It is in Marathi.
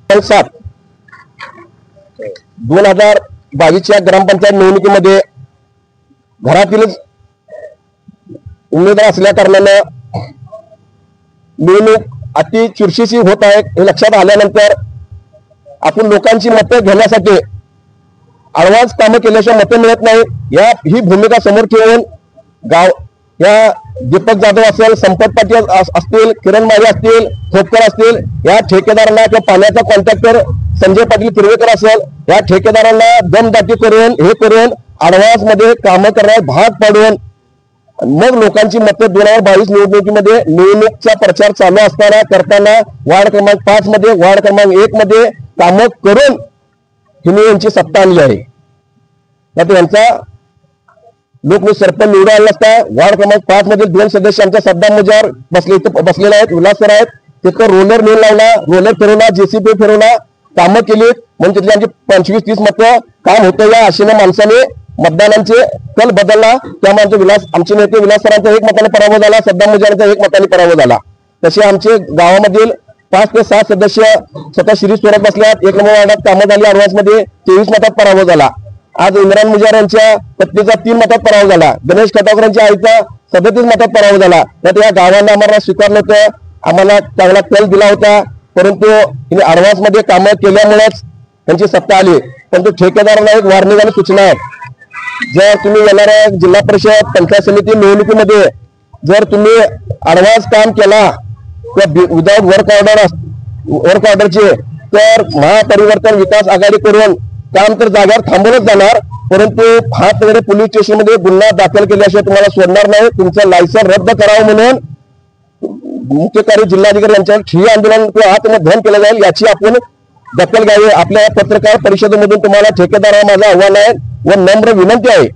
7 2022च्या ग्रामपंचायत निवडणुकीमध्ये घरातीलच उमेदवार असल्या कारणाने निवडणूक अति चुरशीची होत आहे हे लक्षात आल्यानंतर आपण लोकांची मतं घेण्यासाठी आडवान्स कामं केल्याशिवाय मतं मिळत नाही ही भूमिका समोर ठेवून गाव या दीपक जाधव असेल, संपत पाटील असतील, किरण माळी असतील, खोपकर असतील, या ठेकेदारांना किंवा पाण्याचा कॉन्ट्रॅक्टर संजय पाटील किरवेकर असेल, या ठेकेदारांना दमदाटी करून हे करून ॲडव्हान्स मध्ये कामं करण्यास भाग पाडून मग लोकांची मतं 2022 निवडणुकीमध्ये निवडणुकीचा प्रचार चालू असताना करताना वार्ड क्रमांक 5 मध्ये वार्ड क्रमांक 1 मध्ये कामं करून हिने यांची सत्ता आणली आहे। आता यांचा लोक सरपंच निवडून आला असता वार्ड क्रमांक 5 मधील 2 सदस्य आमच्या सद्दा मुजावर बसलेले आहेत, विलास सर आहेत, तिथं रोलर नेऊन लावला, रोलर फिरवला, जेसीबी फिरवला, कामं केली म्हणून तिथली आमची 25-30 मतं काम होतं या आशेने माणसाने मतदानांचे कल बदलला। त्यामुळे आमचे नेते विलास सरांचा 1 मताने पराभव झाला, सद्दा मुजावरचा 1 मताने पराभव झाला। तसे आमचे गावामधील 5 ते 7 सदस्य स्वतः शिरीष सोडत बसल्यात, 1 नंबर वार्डात कामं झाली, ॲडव्हान्स मध्ये 23 मतात पराभव झाला। आज इम्रान मुजार यांच्या पत्नीचा 3 मतात पराभव झाला, गणेश खटावकरांच्या आईचा 37 मतात पराभव झाला। तर या गावांना आम्हाला स्वीकारलं होतं, आम्हाला चांगला कल दिला होता, परंतु तिने ॲडव्हान्स मध्ये कामं केल्यामुळेच त्यांची सत्ता आली। परंतु ठेकेदारांना एक वॉर्निंग आणि सूचना आहे, जर तुम्ही येणाऱ्या जिल्हा परिषद पंचायत समिती निवडणुकीमध्ये जर तुम्ही ॲडव्हान्स काम केला किंवा विदाउट वर्क ऑर्डरचे तर महापरिवर्तन विकास आघाडी करून काम तर जागेवर थांबवलंच जाणार, परंतु हातवडे पोलीस स्टेशन मध्ये गुन्हा दाखल केल्याशिवाय तुम्हाला सोडणार नाही, तुमचं लायसन रद्द करावं म्हणून मुख्य कार्य जिल्हाधिकारी यांच्यावर ठिय्या आंदोलन किंवा आत्मदहन केलं जाईल याची आपण दखल घ्यावी। आपल्या पत्रकार परिषदेमधून तुम्हाला ठेकेदाराला माझं आव्हान आहे व नम्र विनंती आहे